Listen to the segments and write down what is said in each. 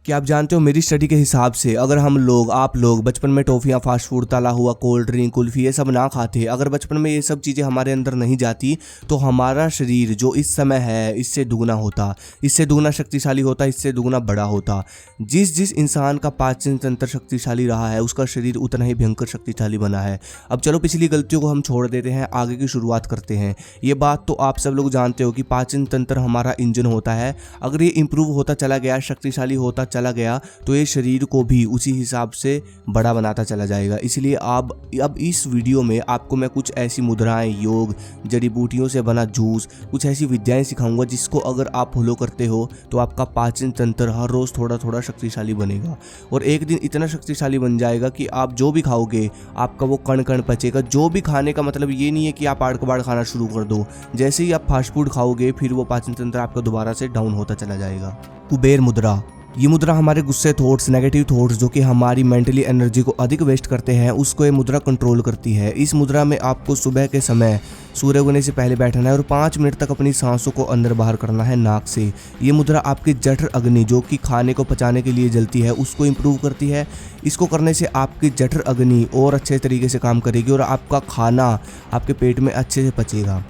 क्या आप जानते हो, मेरी स्टडी के हिसाब से अगर आप लोग बचपन में टॉफ़ियाँ, फास्ट फूड, तला हुआ, कोल्ड ड्रिंक, कुल्फ़ी ये सब ना खाते, अगर बचपन में ये सब चीज़ें हमारे अंदर नहीं जाती तो हमारा शरीर जो इस समय है इससे दुगना होता, इससे दुगना शक्तिशाली होता, इससे दुगना बड़ा होता। जिस जिस इंसान का पाचन तंत्र शक्तिशाली रहा है उसका शरीर उतना ही भयंकर शक्तिशाली बना है। अब चलो पिछली गलतियों को हम छोड़ देते हैं, आगे की शुरुआत करते हैं। ये बात तो आप सब लोग जानते हो कि पाचन तंत्र हमारा इंजन होता है। अगर ये इम्प्रूव होता चला गया, शक्तिशाली होता चला गया तो ये शरीर को भी उसी हिसाब से बड़ा बनाता चला जाएगा। इसलिए अब इस वीडियो में आपको मैं कुछ ऐसी मुद्राएं, योग, जड़ी बूटियों से बना जूस, कुछ ऐसी विद्याएं सिखाऊंगा जिसको अगर आप फॉलो करते हो तो आपका पाचन तंत्र हर रोज़ थोड़ा थोड़ा शक्तिशाली बनेगा और एक दिन इतना शक्तिशाली बन जाएगा कि आप जो भी खाओगे आपका वो कण कण पचेगा। जो भी खाने का मतलब ये नहीं है कि आप आड़ कबाड़ खाना शुरू कर दो। जैसे ही आप फास्ट फूड खाओगे फिर वो पाचन तंत्र आपका दोबारा से डाउन होता चला जाएगा। कुबेर मुद्रा, ये मुद्रा हमारे गुस्से थॉट्स, नेगेटिव थॉट्स जो कि हमारी मेंटली एनर्जी को अधिक वेस्ट करते हैं उसको ये मुद्रा कंट्रोल करती है। इस मुद्रा में आपको सुबह के समय सूर्य उगने से पहले बैठना है और 5 मिनट तक अपनी सांसों को अंदर बाहर करना है नाक से। ये मुद्रा आपकी जठर अग्नि जो कि खाने को पचाने के लिए जलती है उसको इम्प्रूव करती है। इसको करने से आपकी जठर अग्नि और अच्छे तरीके से काम करेगी और आपका खाना आपके पेट में अच्छे से पचेगा।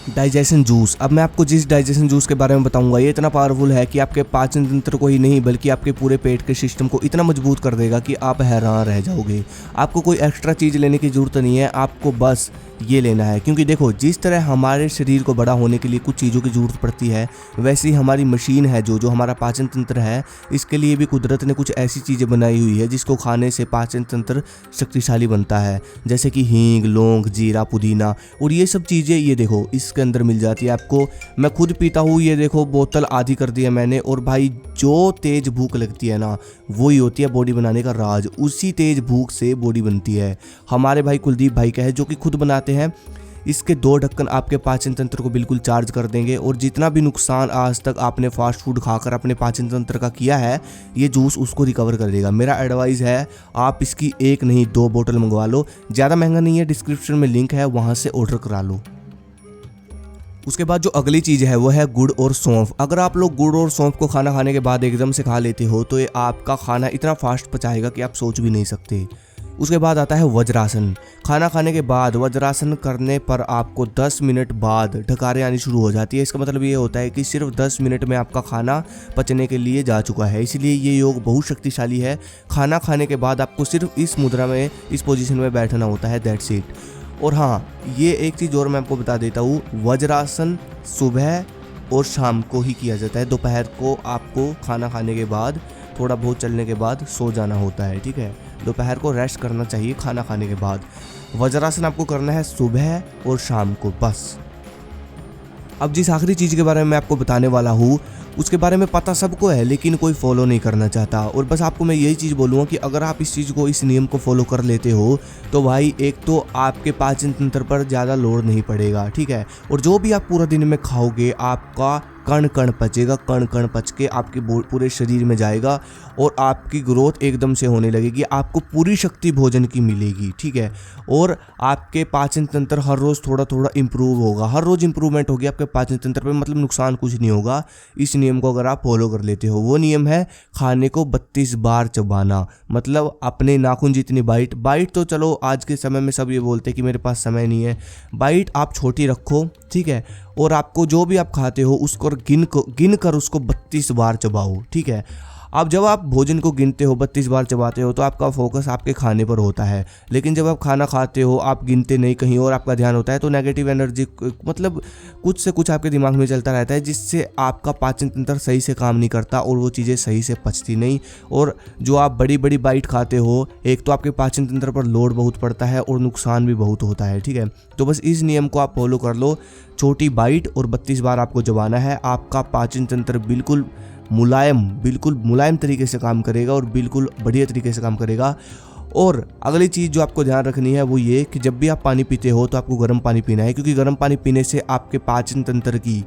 डाइजेशन जूस, अब मैं आपको जिस डाइजेशन जूस के बारे में बताऊंगा ये इतना पावरफुल है कि आपके पाचन तंत्र को ही नहीं बल्कि आपके पूरे पेट के सिस्टम को इतना मजबूत कर देगा कि आप हैरान रह जाओगे। आपको कोई एक्स्ट्रा चीज़ लेने की ज़रूरत नहीं है, आपको बस ये लेना है। क्योंकि देखो, जिस तरह हमारे शरीर को बड़ा होने के लिए कुछ चीज़ों की ज़रूरत पड़ती है वैसे ही हमारी मशीन है जो हमारा पाचन तंत्र है, इसके लिए भी कुदरत ने कुछ ऐसी चीज़ें बनाई हुई है जिसको खाने से पाचन तंत्र शक्तिशाली बनता है। जैसे कि हींग, लौंग, जीरा, पुदीना और ये सब चीज़ें ये देखो इसके अंदर मिल जाती है आपको। मैं खुद पीता हूँ, ये देखो बोतल आधी कर दी है मैंने। और भाई जो तेज भूख लगती है ना वही होती है बॉडी बनाने का राज। उसी तेज भूख से बॉडी बनती है। हमारे भाई कुलदीप भाई का है जो कि खुद बनाते हैं। इसके 2 ढक्कन आपके पाचन तंत्र को बिल्कुल चार्ज कर देंगे और जितना भी नुकसान आज तक आपने फास्ट फूड खाकर अपने पाचन तंत्र का किया है ये जूस उसको रिकवर कर देगा। मेरा एडवाइस है आप इसकी 1 नहीं 2 बोतल मंगवा लो। ज़्यादा महंगा नहीं है, डिस्क्रिप्शन में लिंक है वहाँ से ऑर्डर करा लो। उसके बाद जो अगली चीज़ है वो है गुड़ और सौंफ। अगर आप लोग गुड़ और सौंफ को खाना खाने के बाद एकदम से खा लेते हो तो ये आपका खाना इतना फास्ट पचाएगा कि आप सोच भी नहीं सकते। उसके बाद आता है वज्रासन। खाना खाने के बाद वज्रासन करने पर आपको 10 मिनट बाद ढकारें आनी शुरू हो जाती है। इसका मतलब ये होता है कि सिर्फ 10 मिनट में आपका खाना पचने के लिए जा चुका है। इसलिए ये योग बहुत शक्तिशाली है। खाना खाने के बाद आपको सिर्फ इस मुद्रा में, इस पोजीशन में बैठना होता है, दैट्स इट। और हाँ, ये एक चीज़ और मैं आपको बता देता हूँ, वज्रासन सुबह और शाम को ही किया जाता है। दोपहर को आपको खाना खाने के बाद थोड़ा बहुत चलने के बाद सो जाना होता है, ठीक है। दोपहर को रेस्ट करना चाहिए खाना खाने के बाद। वज्रासन आपको करना है सुबह और शाम को बस। अब जिस आखिरी चीज़ के बारे में मैं आपको बताने वाला हूँ उसके बारे में पता सबको है लेकिन कोई फॉलो नहीं करना चाहता। और बस आपको मैं यही चीज़ बोलूँगा कि अगर आप इस चीज़ को, इस नियम को फॉलो कर लेते हो तो भाई एक तो आपके पाचन तंत्र पर ज़्यादा लोड नहीं पड़ेगा, ठीक है। और जो भी आप पूरा दिन में खाओगे आपका कण कण पचेगा, कण कण पच के आपके पूरे शरीर में जाएगा और आपकी ग्रोथ एकदम से होने लगेगी। आपको पूरी शक्ति भोजन की मिलेगी, ठीक है। और आपके पाचन तंत्र हर रोज़ थोड़ा थोड़ा इम्प्रूव होगा, हर रोज़ इम्प्रूवमेंट होगी आपके पाचन तंत्र पे, मतलब नुकसान कुछ नहीं होगा इस नियम को अगर आप फॉलो कर लेते हो। वो नियम है खाने को 32 बार चबाना, मतलब अपने नाखून जितनी बाइट तो चलो आज के समय में सब ये बोलते हैं कि मेरे पास समय नहीं है। बाइट आप छोटी रखो, ठीक है। और आपको जो भी आप खाते हो उसको गिन कर उसको 32 बार चबाओ, ठीक है। अब जब आप भोजन को गिनते हो, 32 बार चबाते हो तो आपका फोकस आपके खाने पर होता है। लेकिन जब आप खाना खाते हो आप गिनते नहीं, कहीं और आपका ध्यान होता है तो नेगेटिव एनर्जी मतलब कुछ से कुछ आपके दिमाग में चलता रहता है जिससे आपका पाचन तंत्र सही से काम नहीं करता और वो चीज़ें सही से पचती नहीं। और जो आप बड़ी बड़ी बाइट खाते हो एक तो आपके पाचन तंत्र पर लोड बहुत पड़ता है और नुकसान भी बहुत होता है, ठीक है। तो बस इस नियम को आप फॉलो कर लो, छोटी बाइट और 32 बार आपको चबाना है। आपका पाचन तंत्र बिल्कुल मुलायम तरीके से काम करेगा और बिल्कुल बढ़िया तरीके से काम करेगा। और अगली चीज़ जो आपको ध्यान रखनी है वो ये कि जब भी आप पानी पीते हो तो आपको गर्म पानी पीना है, क्योंकि गर्म पानी पीने से आपके पाचन तंत्र की,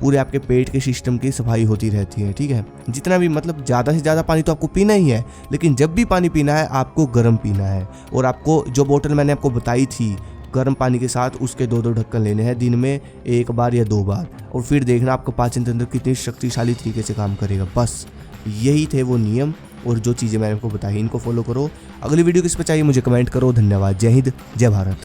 पूरे आपके पेट के सिस्टम की सफाई होती रहती है, ठीक है। जितना भी मतलब ज़्यादा से ज़्यादा पानी तो आपको पीना ही है, लेकिन जब भी पानी पीना है आपको गर्म पीना है। और आपको जो बोतल मैंने आपको बताई थी गर्म पानी के साथ, उसके 2-2 ढक्कन लेने हैं, दिन में 1 बार या 2 बार। और फिर देखना आपका पाचन तंत्र कितनी शक्तिशाली तरीके से काम करेगा। बस यही थे वो नियम और जो चीज़ें मैंने आपको बताई, इनको फॉलो करो। अगली वीडियो किस पे चाहिए मुझे कमेंट करो। धन्यवाद। जय हिंद, जय भारत।